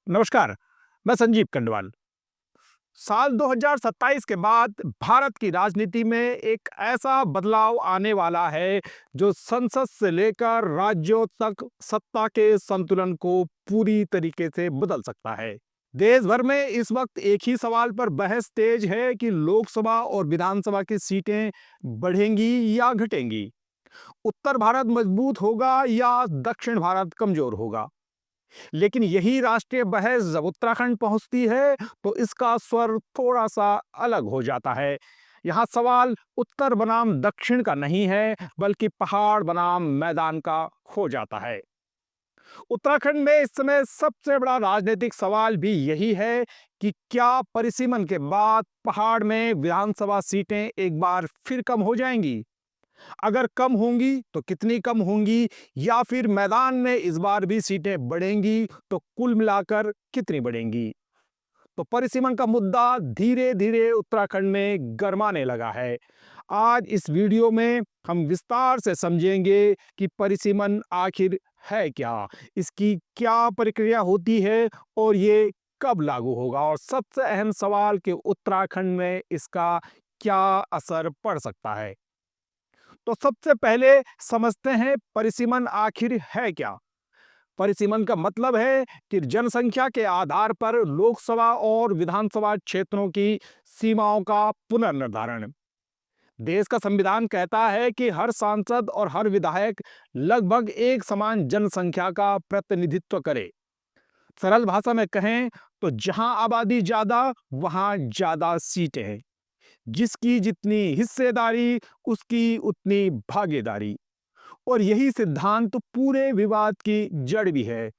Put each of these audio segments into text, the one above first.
नमस्कार, मैं संजीव कंडवाल। साल 2027 के बाद भारत की राजनीति में एक ऐसा बदलाव आने वाला है जो संसद से लेकर राज्यों तक सत्ता के संतुलन को पूरी तरीके से बदल सकता है। देश भर में इस वक्त एक ही सवाल पर बहस तेज है कि लोकसभा और विधानसभा की सीटें बढ़ेंगी या घटेंगी। उत्तर भारत मजबूत होगा या दक्षिण भारत कमजोर होगा। लेकिन यही राष्ट्रीय बहस जब उत्तराखंड पहुंचती है तो इसका स्वर थोड़ा सा अलग हो जाता है। यहाँ सवाल उत्तर बनाम दक्षिण का नहीं है, बल्कि पहाड़ बनाम मैदान का हो जाता है। उत्तराखंड में इस समय सबसे बड़ा राजनीतिक सवाल भी यही है कि क्या परिसीमन के बाद पहाड़ में विधानसभा सीटें एक बार फिर कम हो जाएंगी। अगर कम होंगी तो कितनी कम होंगी, या फिर मैदान में इस बार भी सीटें बढ़ेंगी तो कुल मिलाकर कितनी बढ़ेंगी। तो परिसीमन का मुद्दा धीरे धीरे उत्तराखंड में गरमाने लगा है। आज इस वीडियो में हम विस्तार से समझेंगे कि परिसीमन आखिर है क्या, इसकी क्या प्रक्रिया होती है और ये कब लागू होगा, और सबसे अहम सवाल कि उत्तराखंड में इसका क्या असर पड़ सकता है। तो सबसे पहले समझते हैं परिसीमन आखिर है क्या। परिसीमन का मतलब है कि जनसंख्या के आधार पर लोकसभा और विधानसभा क्षेत्रों की सीमाओं का पुनर्निर्धारण। देश का संविधान कहता है कि हर सांसद और हर विधायक लगभग एक समान जनसंख्या का प्रतिनिधित्व करे। सरल भाषा में कहें तो जहां आबादी ज्यादा वहां ज्यादा सीटें हैं। जिसकी जितनी हिस्सेदारी उसकी उतनी भागीदारी। और यही सिद्धांत पूरे विवाद की जड़ भी है,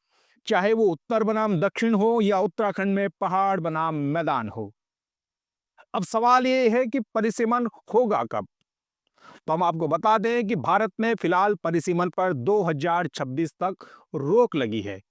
चाहे वो उत्तर बनाम दक्षिण हो या उत्तराखंड में पहाड़ बनाम मैदान हो। अब सवाल ये है कि परिसीमन होगा कब। तो हम आपको बता दें कि भारत में फिलहाल परिसीमन पर 2026 तक रोक लगी है।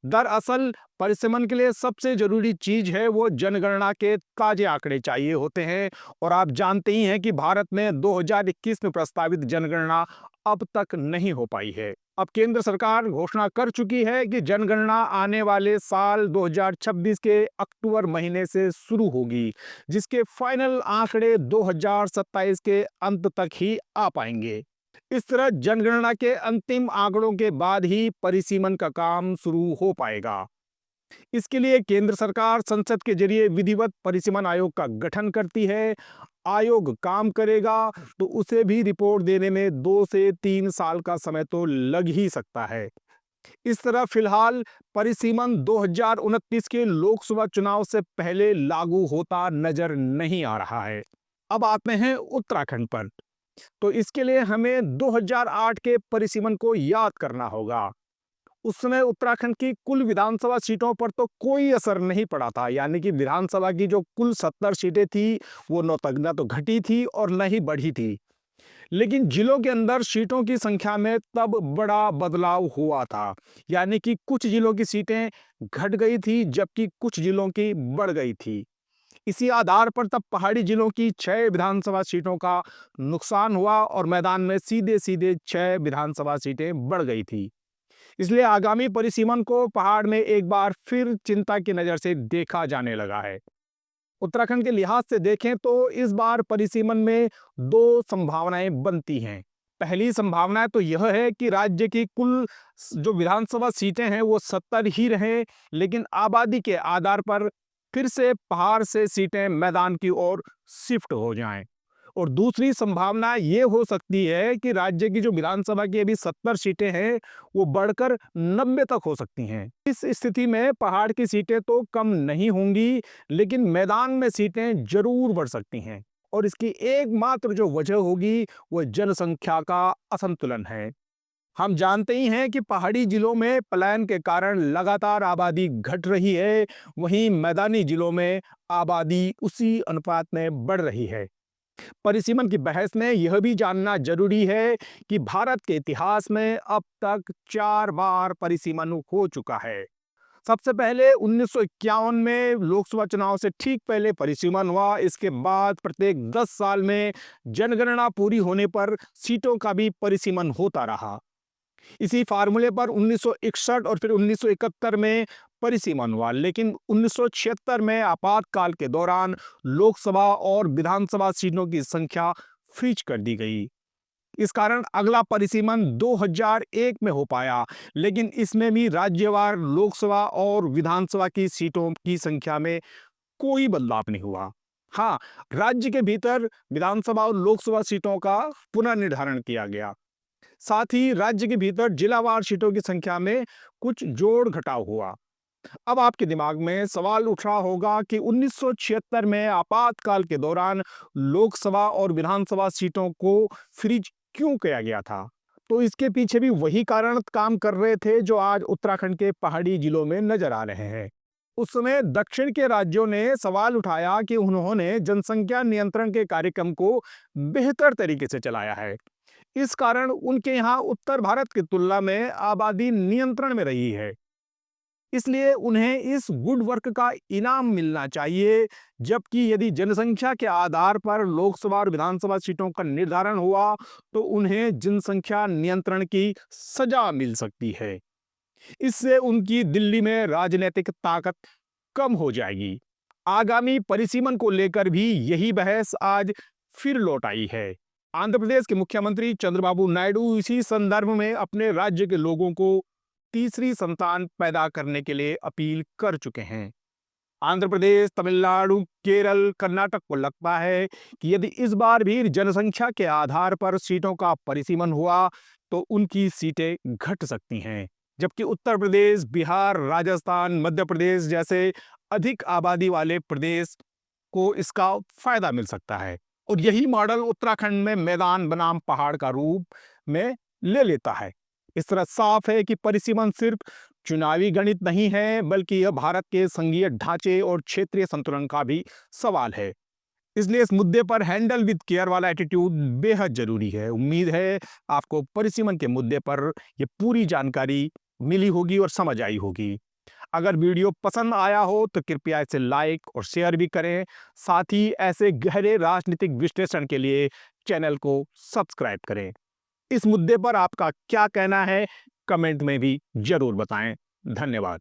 दरअसल परिसीमन के लिए सबसे जरूरी चीज है वो जनगणना के ताजे आंकड़े चाहिए होते हैं। और आप जानते ही हैं कि भारत में 2021 में प्रस्तावित जनगणना अब तक नहीं हो पाई है। अब केंद्र सरकार घोषणा कर चुकी है कि जनगणना आने वाले साल 2026 के अक्टूबर महीने से शुरू होगी, जिसके फाइनल आंकड़े 2027 के अंत तक ही आ पाएंगे। इस तरह जनगणना के अंतिम आंकड़ों के बाद ही परिसीमन का काम शुरू हो पाएगा। इसके लिए केंद्र सरकार संसद के जरिए विधिवत परिसीमन आयोग का गठन करती है। आयोग काम करेगा तो उसे भी रिपोर्ट देने में 2 से 3 साल का समय तो लग ही सकता है। इस तरह फिलहाल परिसीमन 2029 के लोकसभा चुनाव से पहले लागू होता नजर नहीं आ रहा है। अब आते हैं उत्तराखंड पर। तो इसके लिए हमें 2008 के परिसीमन को याद करना होगा। उस समय उत्तराखंड की कुल विधानसभा सीटों पर तो कोई असर नहीं पड़ा था, यानी कि विधानसभा की जो कुल 70 सीटें थी वो न तो घटी थी और न ही बढ़ी थी। लेकिन जिलों के अंदर सीटों की संख्या में तब बड़ा बदलाव हुआ था, यानी कि कुछ जिलों की सीटें घट गई थी जबकि कुछ जिलों की बढ़ गई थी। इसी आधार पर तब पहाड़ी जिलों की 6 विधानसभा सीटों का नुकसान हुआ और मैदान में सीधे सीधे 6 विधानसभा सीटें बढ़ गई थी। इसलिए आगामी परिसीमन को पहाड़ में एक बार फिर चिंता की नजर से देखा जाने लगा है। उत्तराखंड के लिहाज से देखें तो इस बार परिसीमन में दो संभावनाएं बनती हैं। पहली संभावना तो यह है कि राज्य की कुल जो विधानसभा सीटें हैं वो 70 ही रहें, लेकिन आबादी के आधार पर फिर से पहाड़ से सीटें मैदान की ओर शिफ्ट हो जाएं। और दूसरी संभावना ये हो सकती है कि राज्य की जो विधानसभा की अभी 70 सीटें हैं वो बढ़कर 90 तक हो सकती हैं। इस स्थिति में पहाड़ की सीटें तो कम नहीं होंगी, लेकिन मैदान में सीटें जरूर बढ़ सकती हैं। और इसकी एकमात्र जो वजह होगी वो जनसंख्या का असंतुलन है। हम जानते ही हैं कि पहाड़ी जिलों में पलायन के कारण लगातार आबादी घट रही है, वहीं मैदानी जिलों में आबादी उसी अनुपात में बढ़ रही है। परिसीमन की बहस में यह भी जानना जरूरी है कि भारत के इतिहास में अब तक 4 बार परिसीमन हो चुका है। सबसे पहले 1951 में लोकसभा चुनाव से ठीक पहले परिसीमन हुआ। इसके बाद प्रत्येक 10 साल में जनगणना पूरी होने पर सीटों का भी परिसीमन होता रहा। इसी फार्मूले पर 1961 और फिर 1971 में परिसीमन हुआ, लेकिन 1976 में आपातकाल के दौरान लोकसभा और विधानसभा सीटों की संख्या फ्रीज कर दी गई। इस कारण अगला परिसीमन 2001 में हो पाया, लेकिन इसमें भी राज्यवार लोकसभा और विधानसभा की सीटों की संख्या में कोई बदलाव नहीं हुआ। हाँ, राज्य के भीतर विधानसभा और लोकसभा सीटों का पुनर्निर्धारण किया गया। साथ ही राज्य के भीतर जिलावार सीटों की संख्या में कुछ जोड़ घटाव हुआ। अब आपके दिमाग में सवाल उठ रहा होगा कि 1976 में आपातकाल के दौरान लोकसभा और विधानसभा सीटों को फ्रीज क्यों किया गया था? तो इसके पीछे भी वही कारण काम कर रहे थे जो आज उत्तराखंड के पहाड़ी जिलों में नजर आ रहे हैं। उस समय दक्षिण के राज्यों ने सवाल उठाया कि उन्होंने जनसंख्या नियंत्रण के कार्यक्रम को बेहतर तरीके से चलाया है। इस कारण उनके यहाँ उत्तर भारत की तुलना में आबादी नियंत्रण में रही है। इसलिए उन्हें इस गुड वर्क का इनाम मिलना चाहिए, जबकि यदि जनसंख्या के आधार पर लोकसभा और विधानसभा सीटों का निर्धारण हुआ तो उन्हें जनसंख्या नियंत्रण की सजा मिल सकती है। इससे उनकी दिल्ली में राजनीतिक ताकत कम हो जाएगी। आगामी परिसीमन को लेकर भी यही बहस आज फिर लौट आई है। आंध्र प्रदेश के मुख्यमंत्री चंद्रबाबू नायडू इसी संदर्भ में अपने राज्य के लोगों को तीसरी संतान पैदा करने के लिए अपील कर चुके हैं। आंध्र प्रदेश, तमिलनाडु, केरल, कर्नाटक को लगता है कि यदि इस बार भी जनसंख्या के आधार पर सीटों का परिसीमन हुआ तो उनकी सीटें घट सकती हैं, जबकि उत्तर प्रदेश, बिहार, राजस्थान, मध्य प्रदेश जैसे अधिक आबादी वाले प्रदेश को इसका फायदा मिल सकता है। और यही मॉडल उत्तराखंड में मैदान बनाम पहाड़ का रूप में ले लेता है। इस तरह साफ है कि परिसीमन सिर्फ चुनावी गणित नहीं है, बल्कि यह भारत के संघीय ढांचे और क्षेत्रीय संतुलन का भी सवाल है। इसलिए इस मुद्दे पर हैंडल विद केयर वाला एटीट्यूड बेहद जरूरी है। उम्मीद है आपको परिसीमन के मुद्दे पर यह पूरी जानकारी मिली होगी और समझ आई होगी। अगर वीडियो पसंद आया हो तो कृपया इसे लाइक और शेयर भी करें। साथ ही ऐसे गहरे राजनीतिक विश्लेषण के लिए चैनल को सब्सक्राइब करें। इस मुद्दे पर आपका क्या कहना है, कमेंट में भी जरूर बताएं। धन्यवाद।